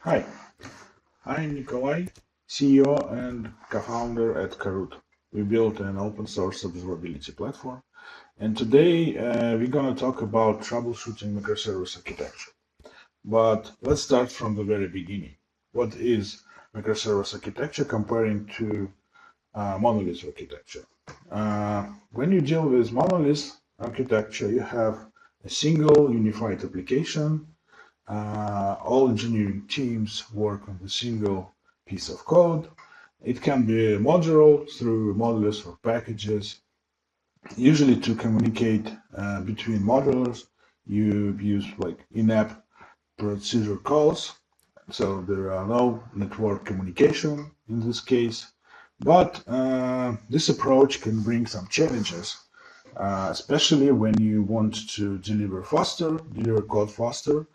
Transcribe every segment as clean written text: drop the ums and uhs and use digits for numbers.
Hi, I'm Nikolay, CEO and co-founder at Karoot. We built an open source observability platform, and today we're going to talk about troubleshooting microservice architecture. But let's start from the very beginning. What is microservice architecture comparing to monolith architecture? When you deal with monolith architecture, you have a single unified application. All engineering teams work on a single piece of code. It can be modular through modules or packages. Usually to communicate between modulars, you use like in-app procedure calls. So there are no network communication in this case. But this approach can bring some challenges, especially when you want to deliver code faster,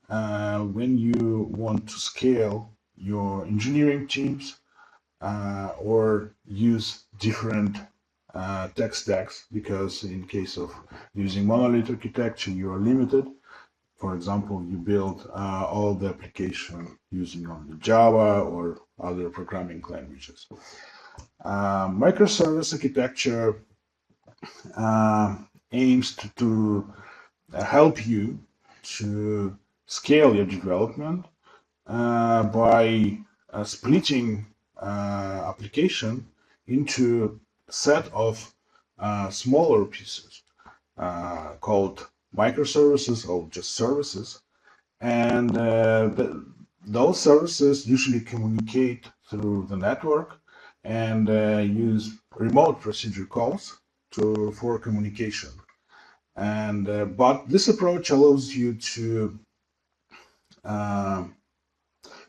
when you want to scale your engineering teams or use different tech stacks, because in case of using monolith architecture, you are limited. For example, you build all the application using only Java or other programming languages. Microservice architecture aims to help you to scale your development by splitting application into a set of smaller pieces called microservices or just services. And those services usually communicate through the network and use remote procedure calls for communication. And but this approach allows you uh,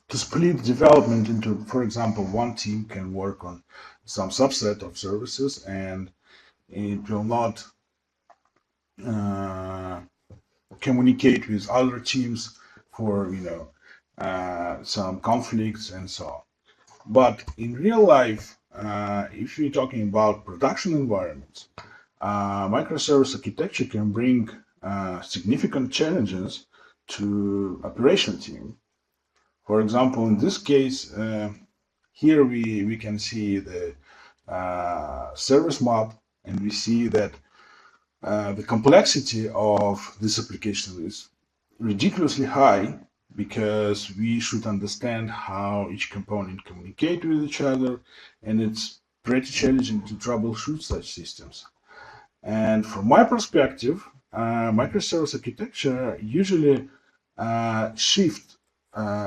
to split development into, for example, one team can work on some subset of services, and it will not uh, communicate with other teams for some conflicts and so on. But in real life, if you're talking about production environments, microservice architecture can bring significant challenges to operation team. For example, in this case, here we can see the service map, and we see that the complexity of this application is ridiculously high, because we should understand how each component communicate with each other, and it's pretty challenging to troubleshoot such systems. And from my perspective, microservice architecture usually shift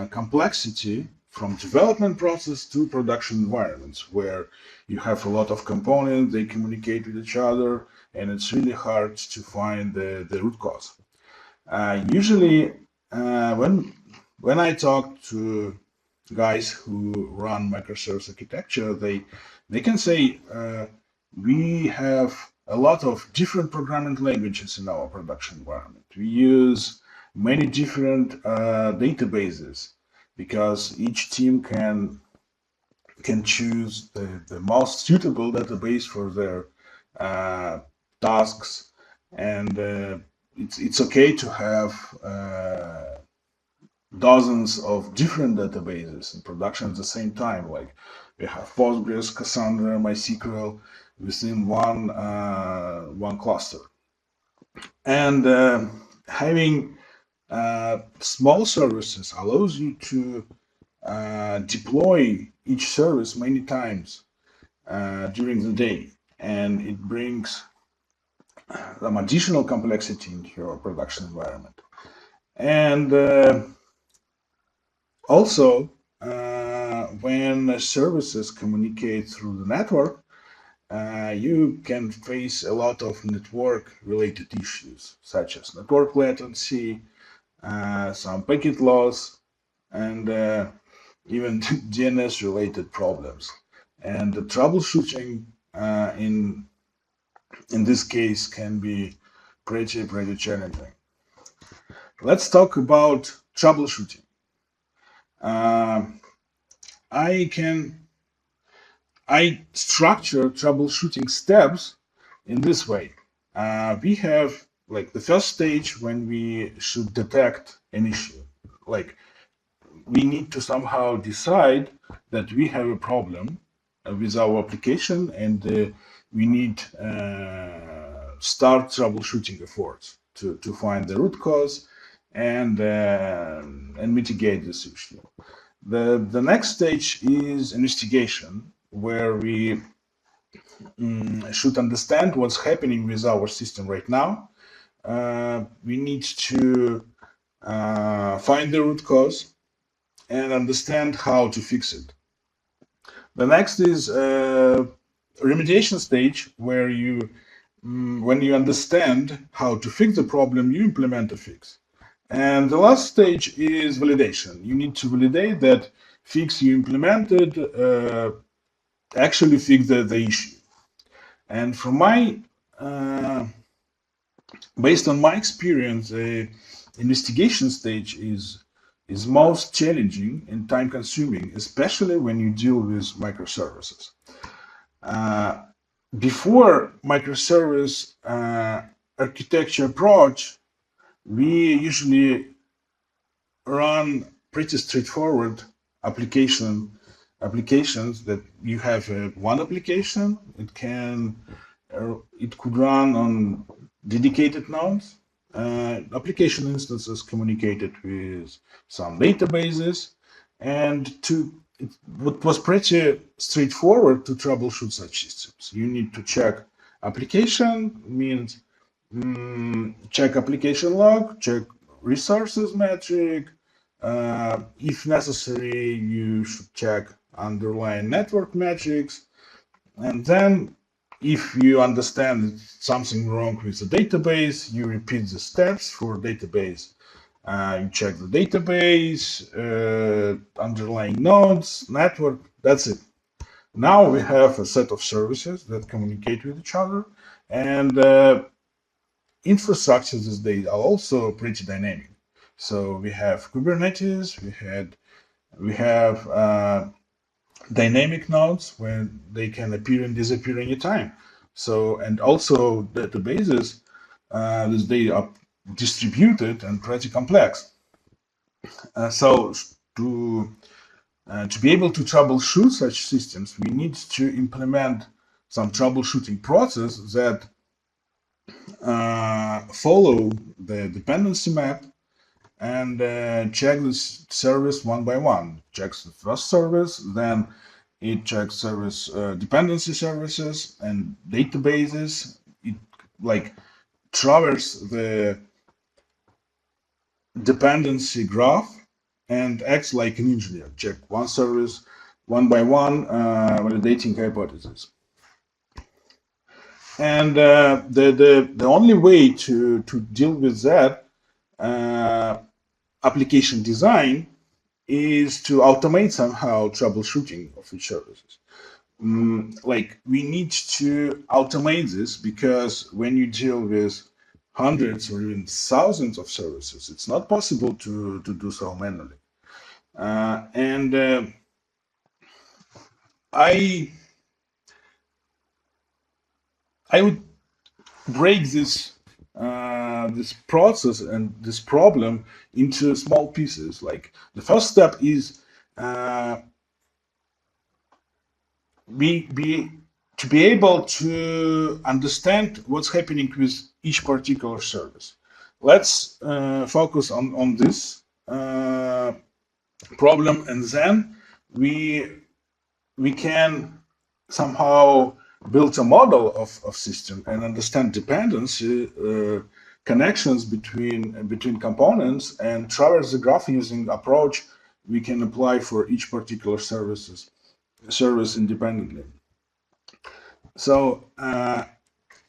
complexity from development process to production environments, where you have a lot of components, they communicate with each other, and it's really hard to find the root cause. Usually, when I talk to guys who run microservice architecture, they can say we have a lot of different programming languages in our production environment. We use many different databases, because each team can choose the most suitable database for their tasks, and it's okay to have dozens of different databases in production at the same time. Like we have Postgres, Cassandra, MySQL within one cluster, and having small services allows you to deploy each service many times during the day, and it brings some additional complexity into your production environment. And also, when services communicate through the network, you can face a lot of network-related issues, such as network latency, some packet loss, and even DNS-related problems. And the troubleshooting in this case can be pretty challenging. Let's talk about troubleshooting. I structure troubleshooting steps in this way. We have like the first stage when we should detect an issue. Like we need to somehow decide that we have a problem with our application, and we need start troubleshooting efforts to find the root cause and mitigate this issue. The next stage is investigation, where we should understand what's happening with our system right now. We need to find the root cause and understand how to fix it. The next is remediation stage, where when you understand how to fix the problem, you implement a fix. And the last stage is validation. You need to validate that fix you implemented actually fix the issue. And from based on my experience, investigation stage is most challenging and time consuming, especially when you deal with microservices. Before microservice architecture approach, we usually run pretty straightforward applications that you have one application. It could run on dedicated nodes, application instances communicated with some databases, and what was pretty straightforward to troubleshoot such systems. You need to check application, means check application log, check resources metric. If necessary, you should check underlying network metrics. And then if you understand something wrong with the database, you repeat the steps for database. You check the database, underlying nodes, network, that's it. Now we have a set of services that communicate with each other, and infrastructures these days are also pretty dynamic. So we have Kubernetes, we have dynamic nodes where they can appear and disappear anytime. So, and also databases, they are distributed and pretty complex. So to be able to troubleshoot such systems, we need to implement some troubleshooting process that follow the dependency map and check this service one by one. Checks the first service, then it checks service dependency services and databases. It like traverses the dependency graph and acts like an engineer. Check one service one by one, validating hypotheses. And the only way to deal with that application design is to automate somehow troubleshooting of each services. Like we need to automate this, because when you deal with hundreds or even thousands of services, it's not possible to do so manually. I would break this this process and this problem into small pieces. Like the first step is to be able to understand what's happening with each particular service. Let's focus on this problem, and then we can somehow build a model of system and understand dependency connections between components, and traverse the graph using approach we can apply for each particular service independently. So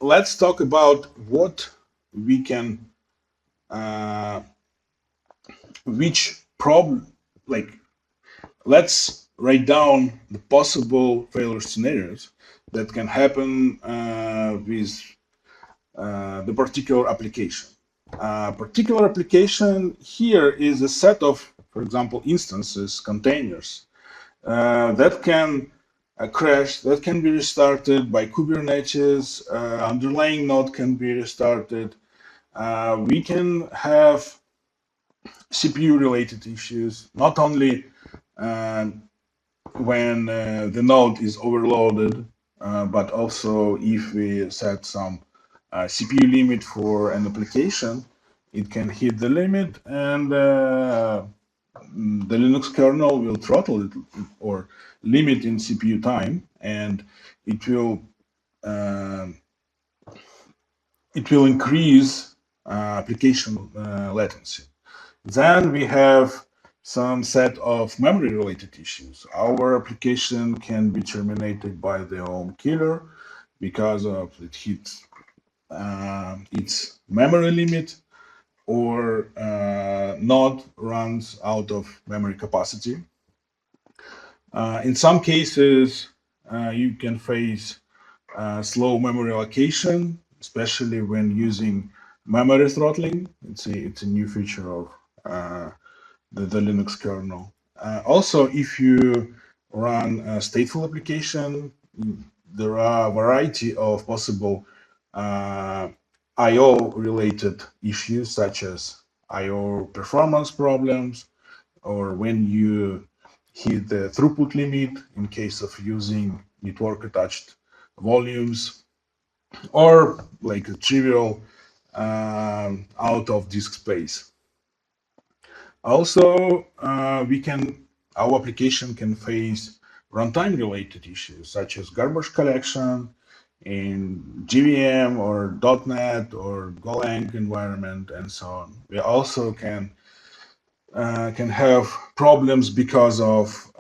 let's talk about what we can which problem, like let's write down the possible failure scenarios that can happen with the particular application. Particular application here is a set of, for example, instances, containers that can crash, that can be restarted by Kubernetes, underlying node can be restarted. We can have CPU-related issues, not only when the node is overloaded, but also if we set some CPU limit for an application, it can hit the limit and the Linux kernel will throttle it or limit in CPU time, and it will uh, increase application latency. Then we have some set of memory-related issues. Our application can be terminated by their own killer because of it hits its memory limit, or node runs out of memory capacity. In some cases, you can face slow memory allocation, especially when using memory throttling. It's a new feature of the Linux kernel. Also, if you run a stateful application, there are a variety of possible I/O related issues, such as I/O performance problems, or when you hit the throughput limit in case of using network attached volumes, or like a trivial out of disk space. Also, our application can face runtime related issues such as garbage collection in JVM or .NET or Golang environment and so on. We also can have problems because of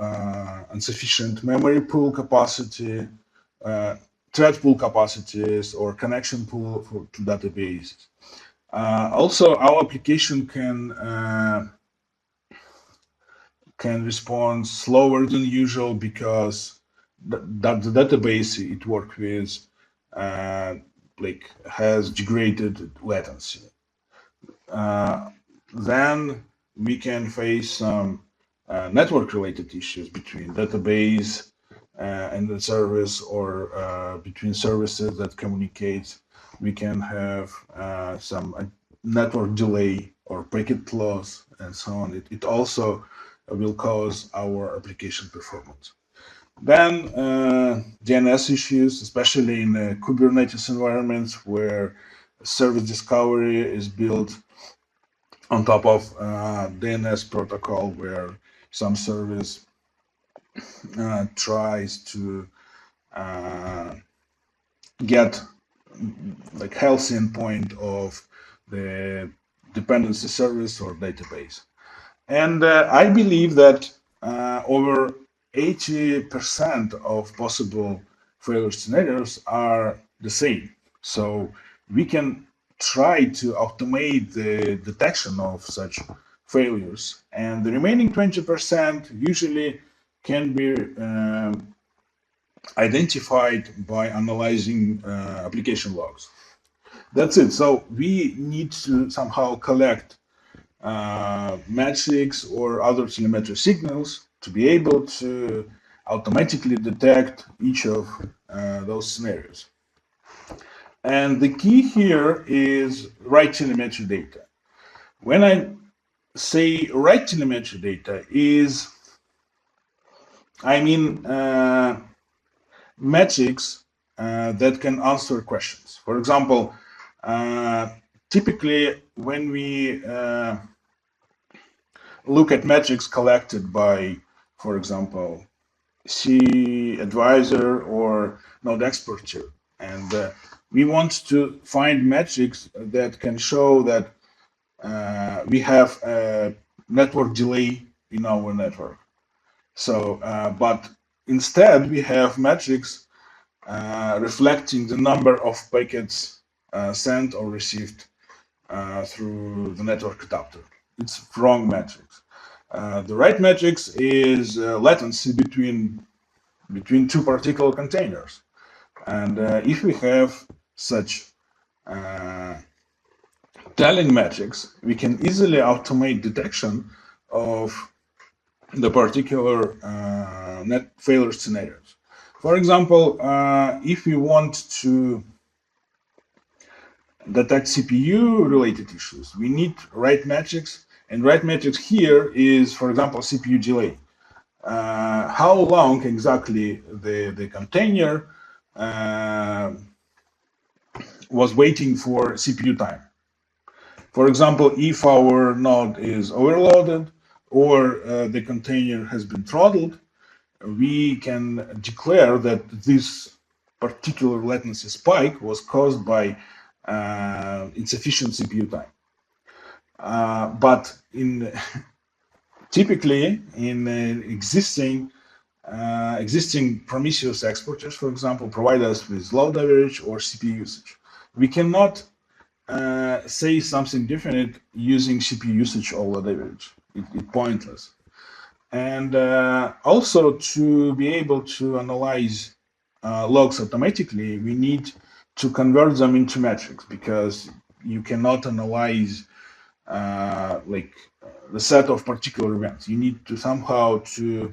insufficient memory pool capacity, thread pool capacities, or connection pool to databases. Also, our application can respond slower than usual because the database it works with has degraded latency. Then we can face some network-related issues between database and the service, or between services that communicate. We can have some network delay or packet loss and so on. It also will cause our application performance. Then DNS issues, especially in Kubernetes environments where service discovery is built on top of DNS protocol, where some service tries to get like healthy endpoint of the dependency service or database. And I believe that over 80% of possible failure scenarios are the same. So we can try to automate the detection of such failures. And the remaining 20% usually can be identified by analyzing application logs. That's it. So we need to somehow collect metrics or other telemetry signals to be able to automatically detect each of those scenarios. And the key here is write telemetry data. When I say write telemetry data I mean metrics that can answer questions. For example, typically when we look at metrics collected by, for example, Cadvisor or Node Exporter, and we want to find metrics that can show that we have a network delay in our network. So, but instead we have metrics reflecting the number of packets sent or received through the network adapter. It's wrong metrics. The right metrics is latency between two particular containers. And if we have such telling metrics, we can easily automate detection of the particular net failure scenarios. For example, if we want to detect CPU related issues, we need right metrics And write metrics here is, for example, CPU delay. How long exactly the container was waiting for CPU time. For example, if our node is overloaded or the container has been throttled, we can declare that this particular latency spike was caused by insufficient CPU time. But typically in existing Prometheus exporters, for example, provide us with load average or CPU usage. We cannot say something different using CPU usage or load average. It's pointless. And also, to be able to analyze logs automatically, we need to convert them into metrics, because you cannot analyze the set of particular events. You need to somehow to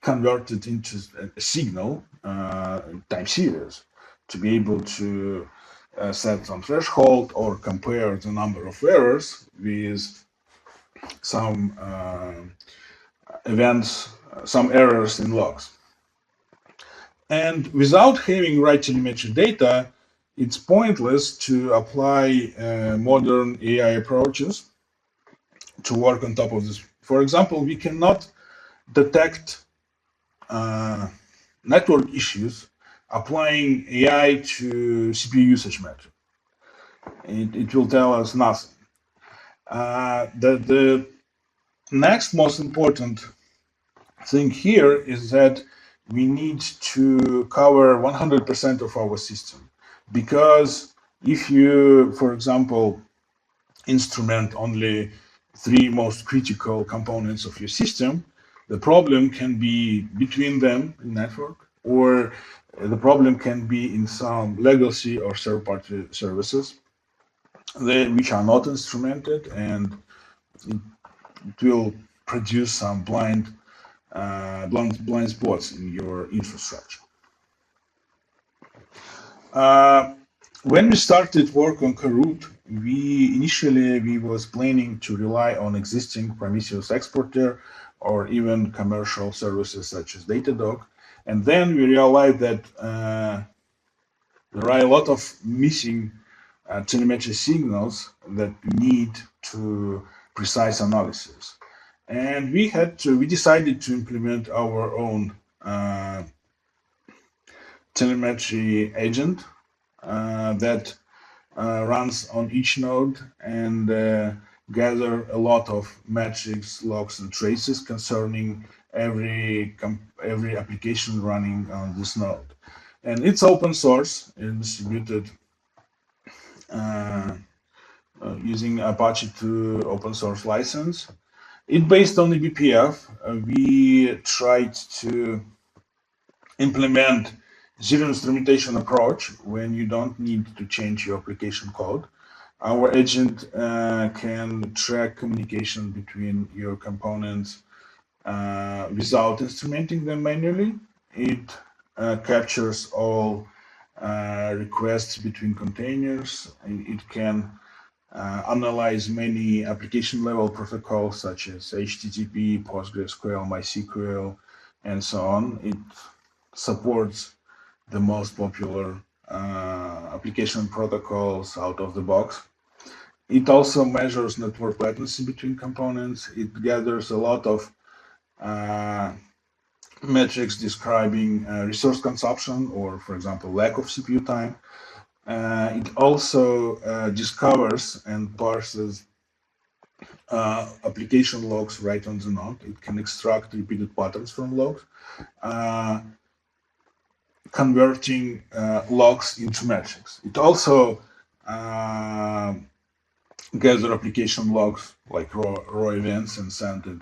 convert it into a signal time series to be able to set some threshold or compare the number of errors with some events, some errors in logs. And without having right telemetry data, it's pointless to apply modern AI approaches to work on top of this. For example, we cannot detect network issues applying AI to CPU usage metric. It will tell us nothing. The next most important thing here is that we need to cover 100% of our system, because if you, for example, instrument only 3 most critical components of your system, the problem can be between them in network, or the problem can be in some legacy or third-party services which are not instrumented, and it will produce some blind spots in your infrastructure. When we started work on Karoot, we was planning to rely on existing Prometheus exporter or even commercial services such as Datadog, and then we realized that there are a lot of missing telemetry signals that we need to precise analysis. And we decided to implement our own telemetry agent that runs on each node and gather a lot of metrics, logs, and traces concerning every application running on this node. And it's open source and distributed using Apache 2 open source license. It's based on the BPF. We tried to implement zero instrumentation approach when you don't need to change your application code. Our agent can track communication between your components without instrumenting them manually. It captures all requests between containers, and it can analyze many application level protocols such as HTTP, PostgreSQL, MySQL, and so on. It supports the most popular application protocols out of the box. It also measures network latency between components. It gathers a lot of metrics describing resource consumption or, for example, lack of CPU time. It also discovers and parses application logs right on the node. It can extract repeated patterns from logs, converting logs into metrics. It also gather application logs like raw events and send it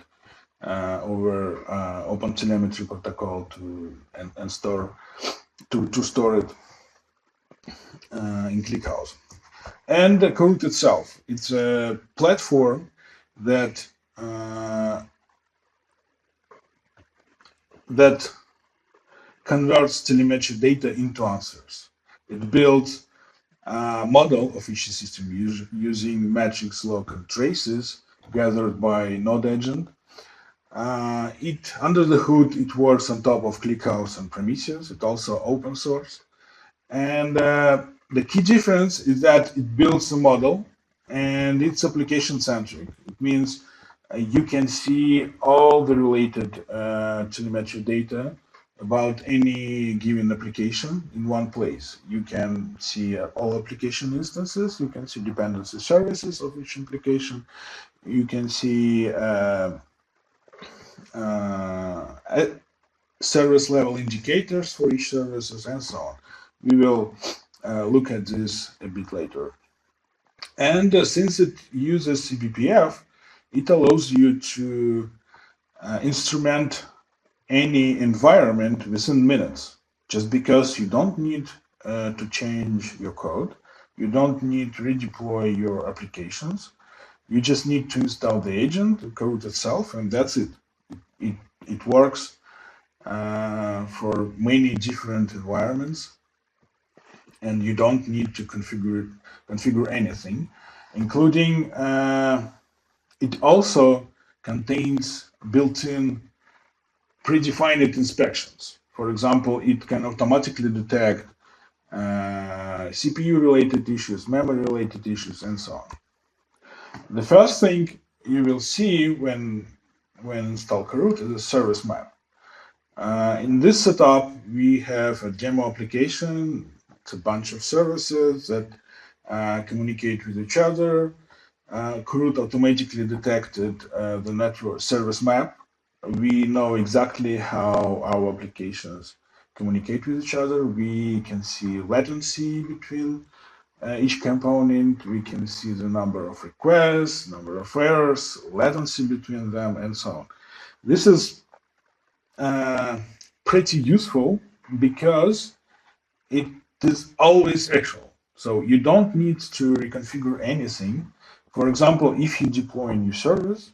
over OpenTelemetry protocol and store it in ClickHouse. And Karoot itself, it's a platform that converts telemetry data into answers. It builds a model of each system using metrics, log, and traces gathered by Node agent. Under the hood, it works on top of ClickHouse and Prometheus. It's also open source. And the key difference is that it builds a model and it's application centric. It means you can see all the related telemetry data about any given application in one place. You can see all application instances, you can see dependency services of each application, you can see service level indicators for each services and so on. We will look at this a bit later. And since it uses eBPF, it allows you to instrument any environment within minutes, just because you don't need to change your code. You don't need to redeploy your applications. You just need to install the agent, the code itself, and that's it. It works for many different environments, and you don't need to configure anything, including it also contains built-in predefined inspections. For example, it can automatically detect CPU-related issues, memory-related issues, and so on. The first thing you will see when install Karoot is a service map. In this setup, we have a demo application. It's a bunch of services that communicate with each other. Karoot automatically detected the network service map. We know exactly how our applications communicate with each other. We can see latency between each component. We can see the number of requests, number of errors, latency between them, and so on. This is pretty useful because it is always actual. So you don't need to reconfigure anything. For example, if you deploy a new service,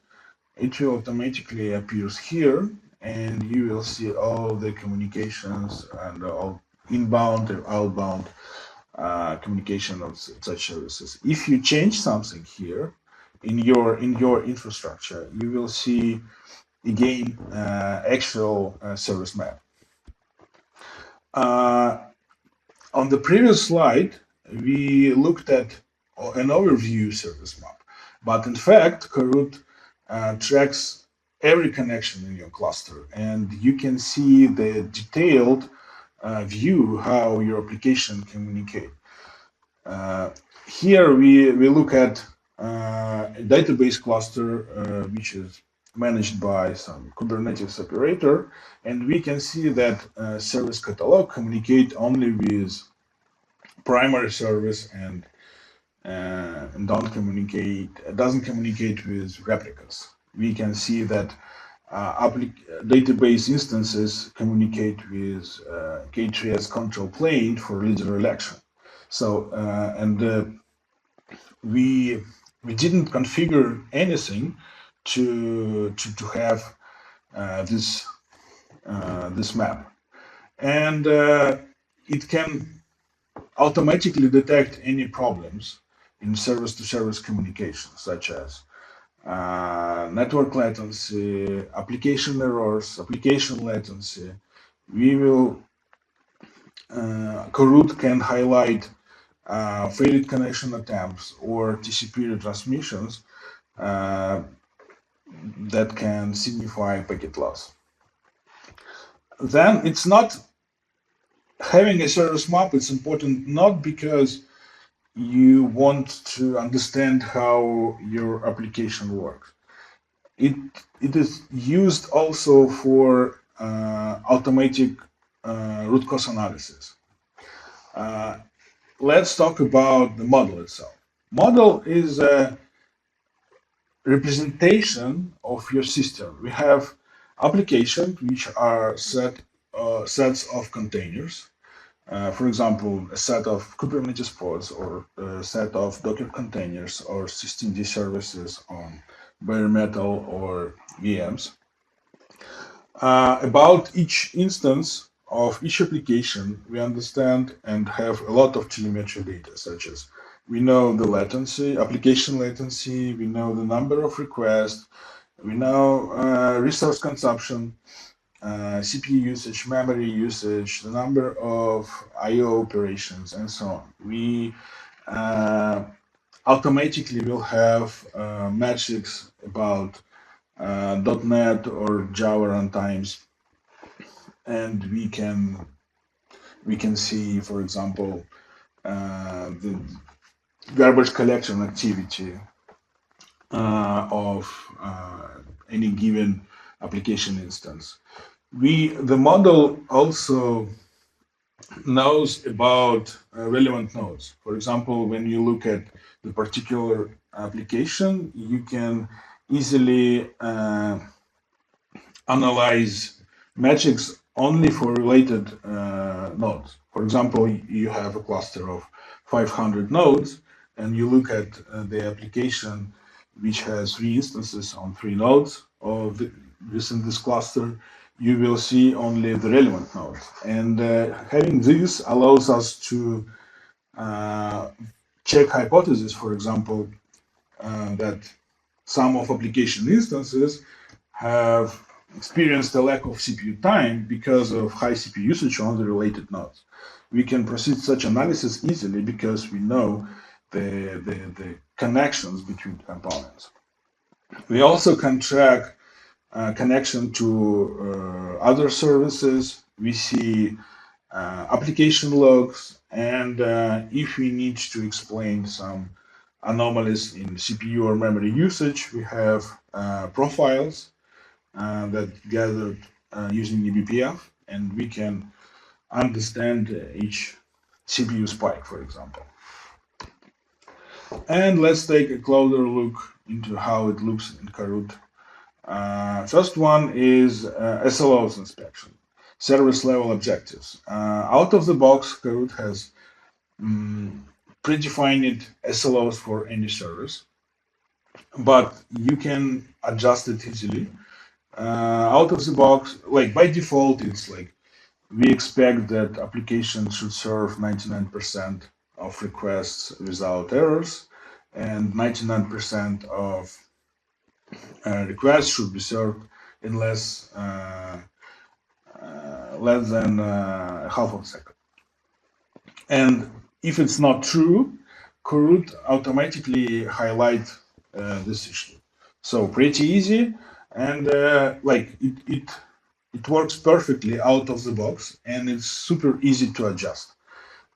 it will automatically appear here, and you will see all the communications and all inbound and outbound communication of such services. If you change something here in your infrastructure, you will see again actual service map. On the previous slide, we looked at an overview service map, but in fact, Karoot tracks every connection in your cluster, and you can see the detailed view how your application communicate. Here we look at a database cluster which is managed by some Kubernetes operator, and we can see that service catalog communicate only with primary service and doesn't communicate with replicas. We can see that database instances communicate with K3s control plane for leader election. So we didn't configure anything to have this map, and it can automatically detect any problems in service-to-service communication, such as network latency, application errors, application latency. We will Karoot can highlight failed connection attempts or TCP retransmissions that can signify packet loss. Then it's not having a service map. It's important not because you want to understand how your application works. It is used also for automatic root cause analysis. Let's talk about the model itself. Model is a representation of your system. We have applications which are sets of containers. For example, a set of Kubernetes pods or a set of Docker containers or systemd services on bare metal or VMs. About each instance of each application, we understand and have a lot of telemetry data, such as We know the latency, application latency, we know the number of requests, we know resource consumption, CPU usage, memory usage, the number of I/O operations, and so on. We automatically will have metrics about .NET or Java runtimes, and we can see, for example, the garbage collection activity of any given application instance. The model also knows about relevant nodes. For example, when you look at the particular application, you can easily analyze metrics only for related nodes. For example, you have a cluster of 500 nodes, and you look at the application which has 3 instances on 3 nodes within this cluster. You will see only the relevant nodes. And having this allows us to check hypotheses, for example, that some of application instances have experienced a lack of CPU time because of high CPU usage on the related nodes. We can proceed such analysis easily because we know the connections between components. We also can track connection to other services. We see application logs, and if we need to explain some anomalies in CPU or memory usage, we have profiles that gathered using eBPF, and we can understand each CPU spike, for example. And let's take a closer look into how it looks in Kahoot. First one is SLOs inspection, service level objectives. Out of the box, Kahoot has predefined SLOs for any service, but you can adjust it easily. Out of the box, like by default, it's like we expect that applications should serve 99% of requests without errors, and 99% of requests should be served in less than half of a second. And if it's not true, Kahoot automatically highlight this issue. So pretty easy, and it works perfectly out of the box, and it's super easy to adjust.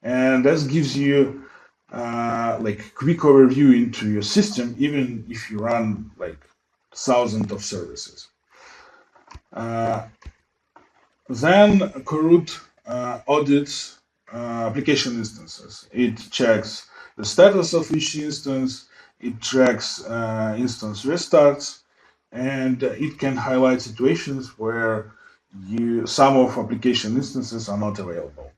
And that gives you quick overview into your system, even if you run like thousands of services. Then Kahoot audits application instances. It checks the status of each instance, it tracks instance restarts, and it can highlight situations where some of application instances are not available.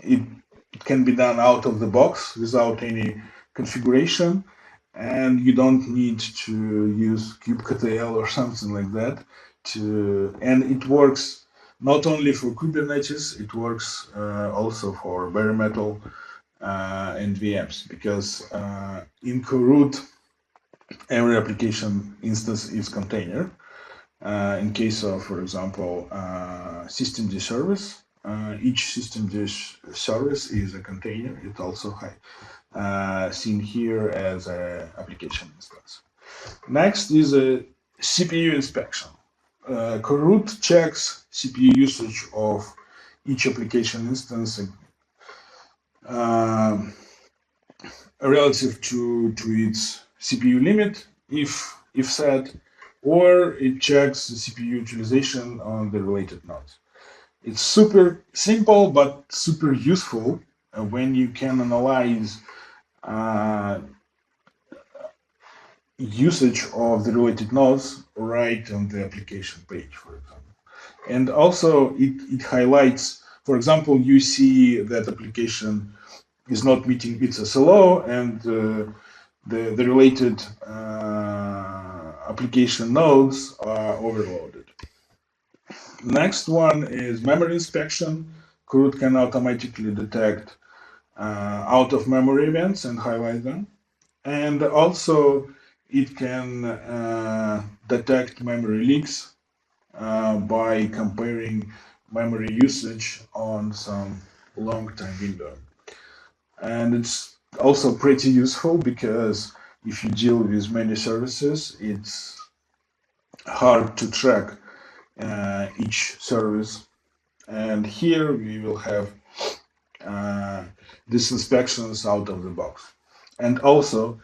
It can be done out of the box without any configuration, and you don't need to use kubectl or something like that. And it works not only for Kubernetes, it works also for bare metal and VMs, because in Kahoot, every application instance is container. In case of, for example, systemd service, each systemd service is a container. It also seen here as an application instance. Next is a CPU inspection. Kahoot checks CPU usage of each application instance relative to its CPU limit, if set, or it checks the CPU utilization on the related nodes. It's super simple but super useful when you can analyze usage of the related nodes right on the application page, for example. And also it highlights, for example, you see that application is not meeting its SLO, and the related application nodes are overloaded. Next one is memory inspection. Kahoot can automatically detect out of memory events and highlight them. And also it can detect memory leaks by comparing memory usage on some long time window. And it's also pretty useful because if you deal with many services, it's hard to track each service. And here we will have these inspections out of the box. And also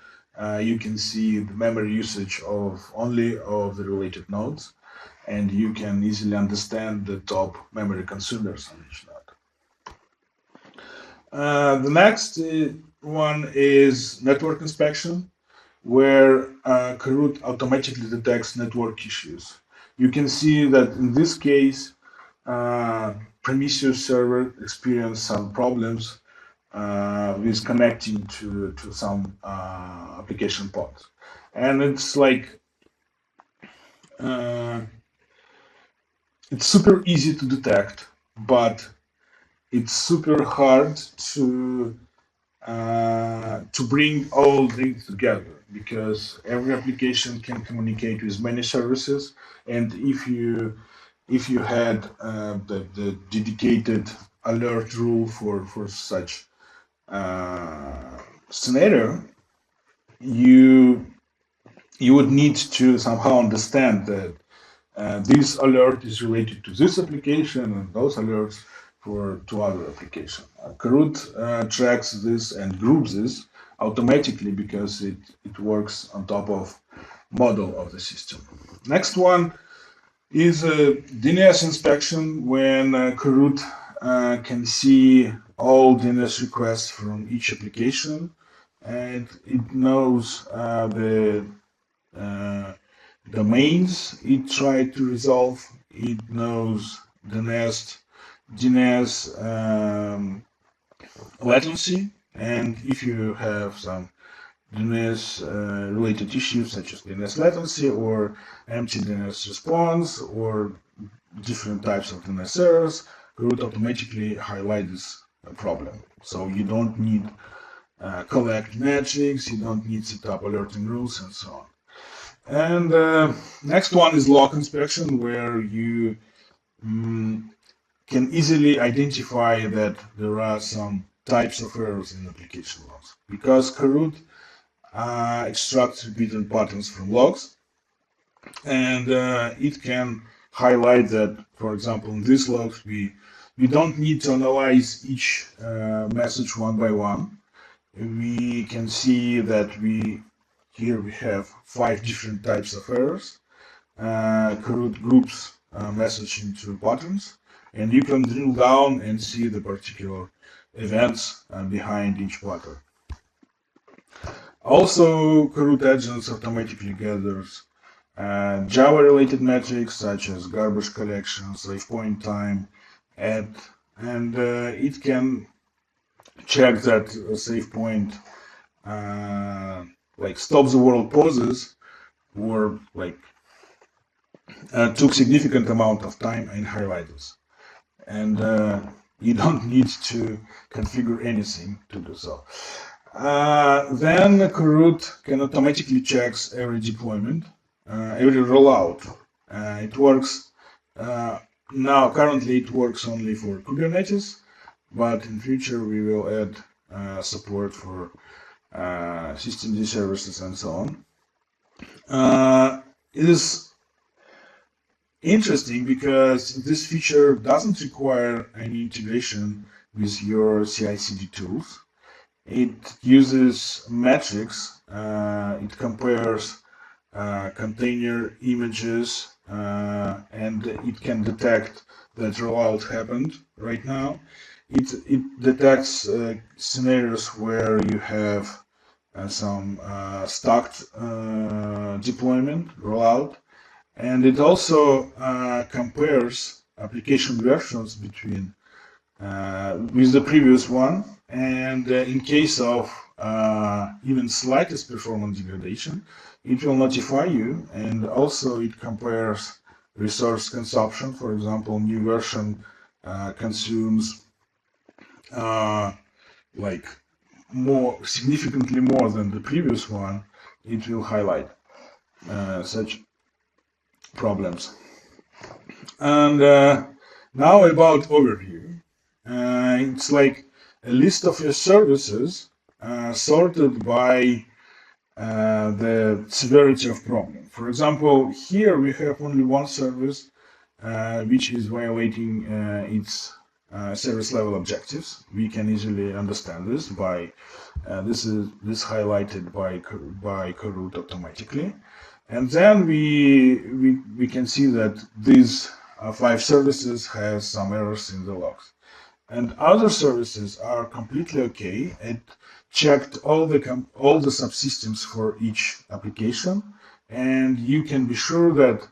you can see the memory usage of only of the related nodes, and you can easily understand the top memory consumers on each node. The next one is network inspection, where Kahoot automatically detects network issues. You can see that in this case, Prometheus server experienced some problems with connecting to some application pods. And it's like, uh, it's super easy to detect, but it's super hard to bring all things together, because every application can communicate with many services, and if you had the dedicated alert rule for such scenario, you you would need to somehow understand that this alert is related to this application and those alerts to other application. Kahoot tracks this and groups this automatically because it works on top of model of the system. Next one is DNS inspection, when Kahoot can see all DNS requests from each application, and it knows the uh, domains it tried to resolve. It knows the DNS latency, and if you have some DNS related issues such as DNS latency or empty DNS response or different types of DNS errors, it would automatically highlight this problem. So you don't need collect metrics, you don't need set up alerting rules, and so on. And next one is log inspection, where you can easily identify that there are some types of errors in application logs. Because Kahoot extracts repeated patterns from logs, and it can highlight that, for example, in these logs, we don't need to analyze each message one by one. We can see that here we have 5 different types of errors. Kahoot groups message into patterns, and you can drill down and see the particular events behind each pattern. Also, Kahoot agents automatically gathers Java-related metrics such as garbage collection, save point time, and it can check that a save point like stops the world pauses, or like took significant amount of time and highlights. And you don't need to configure anything to do so. Then Kahoot can automatically checks every deployment, every rollout. It works now. Currently, it works only for Kubernetes, but in future we will add support for systemd services and so on. It is interesting because this feature doesn't require any integration with your CI/CD tools. It uses metrics. It compares container images, and it can detect that rollout happened right now. It detects scenarios where you have some stacked deployment rollout, and it also compares application versions between with the previous one, and in case of even slightest performance degradation, it will notify you, and also it compares resource consumption. For example, new version consumes like significantly more than the previous one, it will highlight such problems. And now about overview. It's like a list of your services sorted by the severity of problem. For example, here we have only one service which is violating its service level objectives. We can easily understand this by this highlighted by Kahoot automatically, and then we can see that these 5 services has some errors in the logs, and other services are completely okay. It checked all the subsystems for each application, and you can be sure that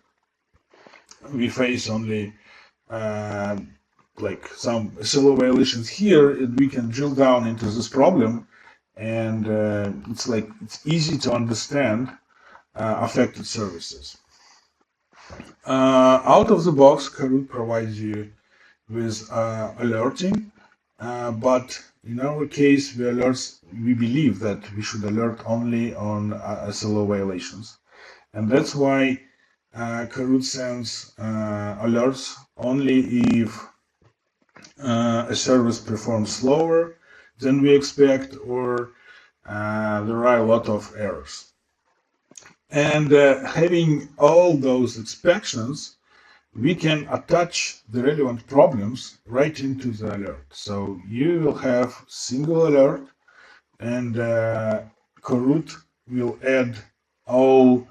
we face only uh, like some SLO violations here, and we can drill down into this problem, and it's easy to understand affected services. Out of the box, Kahoot provides you with alerting, but in our case, we believe that we should alert only on SLO violations, and that's why Kahoot sends alerts only if a service performs slower than we expect, or there are a lot of errors. And having all those inspections, we can attach the relevant problems right into the alert. So you will have single alert, and Kahoot will add all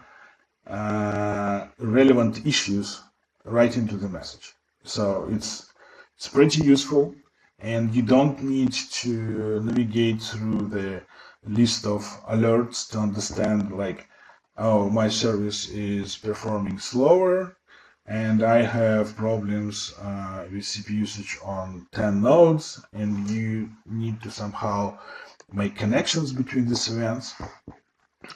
relevant issues right into the message. So it's pretty useful, and you don't need to navigate through the list of alerts to understand, like, oh, my service is performing slower, and I have problems with CPU usage on 10 nodes, and you need to somehow make connections between these events.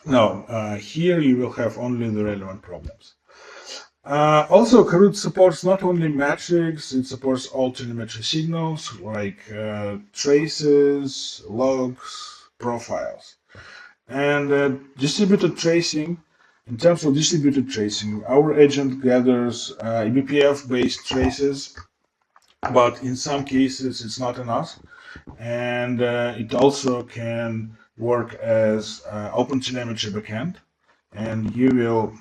No, here you will have only the relevant problems. Also, Kahoot supports not only metrics, it supports all telemetry signals like traces, logs, profiles. And distributed tracing, in terms of distributed tracing, our agent gathers eBPF-based traces, but in some cases it's not enough. And it also can work as OpenTelemetry backend, and you will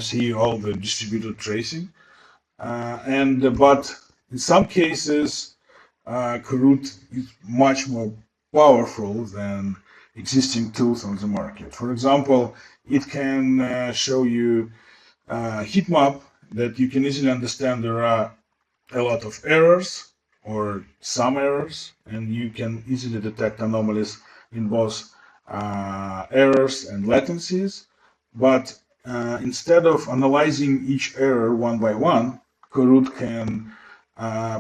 see all the distributed tracing. But in some cases, Kahoot is much more powerful than existing tools on the market. For example, it can show you a heat map that you can easily understand there are a lot of errors or some errors, and you can easily detect anomalies in both errors and latencies. But instead of analyzing each error one by one, Kahoot can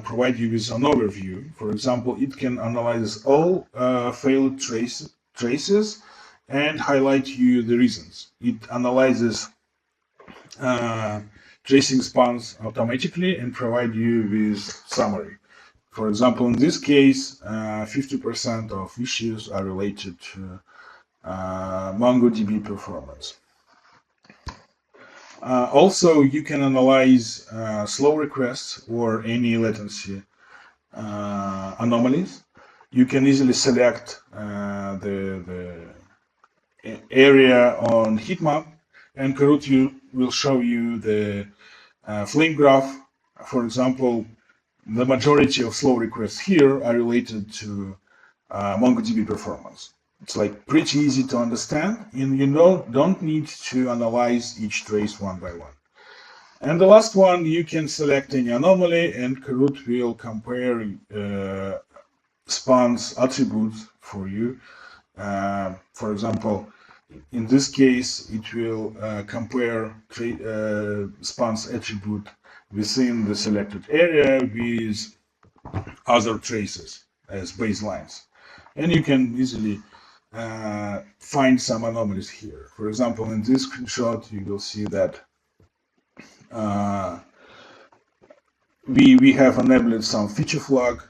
provide you with an overview. For example, it can analyze all failed traces and highlight you the reasons. It analyzes tracing spans automatically and provide you with summary. For example, in this case, 50% of issues are related to MongoDB performance. Also, you can analyze slow requests or any latency anomalies. You can easily select the area on heatmap, and Kahoot will show you the flame graph. For example, the majority of slow requests here are related to MongoDB performance. It's like pretty easy to understand, and you don't need to analyze each trace one by one. And the last one, you can select any anomaly, and Kahoot will compare spans attributes for you. For example, in this case, it will compare spans attribute within the selected area with other traces as baselines. And you can easily find some anomalies here. For example, in this screenshot, you will see that we have enabled some feature flag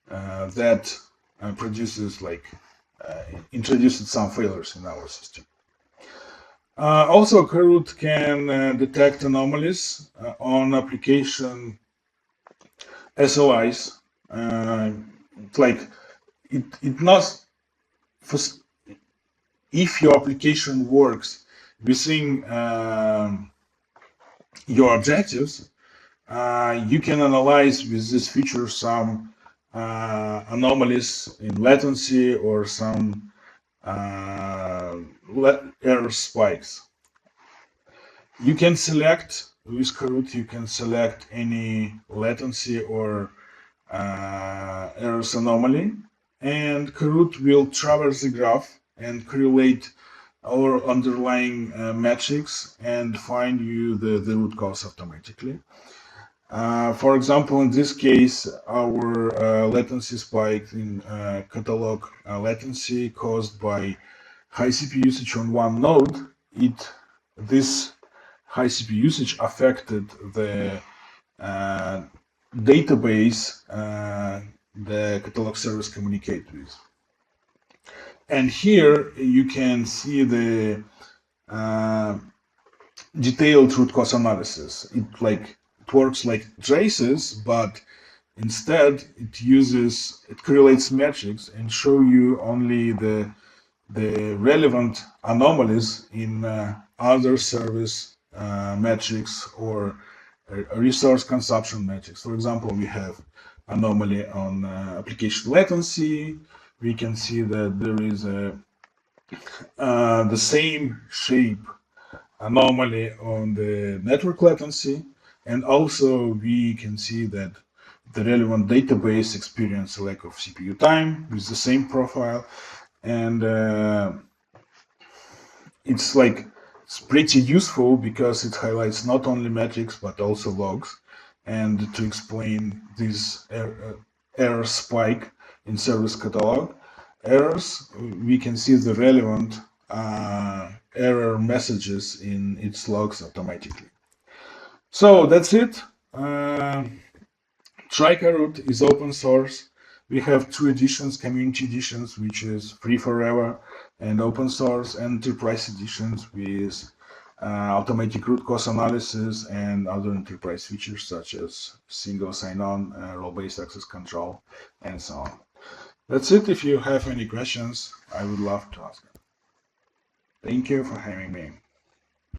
that produces introduces some failures in our system. Also, Karoot can detect anomalies on application SOIs. Like it not for, if your application works within your objectives, you can analyze with this feature some anomalies in latency or some error spikes. You can select, with Karoot, you can select any latency or errors anomaly, and Karoot will traverse the graph and correlate our underlying metrics and find you the root cause automatically. For example, in this case, our latency spike in catalog latency caused by high CPU usage on one node. This high CPU usage affected the database the catalog service communicate with. And here you can see the detailed root cause analysis. It works like traces, but instead it correlates metrics and show you only the relevant anomalies in other service metrics or resource consumption metrics. For example, we have anomaly on application latency. We can see that there is the same shape anomaly on the network latency, and also we can see that the relevant database experience a lack of CPU time with the same profile, and it's pretty useful because it highlights not only metrics but also logs, and to explain this error spike in service catalog errors, we can see the relevant error messages in its logs automatically. So that's it. Try Karoot is open source. We have two editions, community editions, which is free forever, and open source, and enterprise editions with automatic root cause analysis and other enterprise features such as single sign-on, role-based access control, and so on. That's it. If you have any questions, I would love to ask them. Thank you for having me.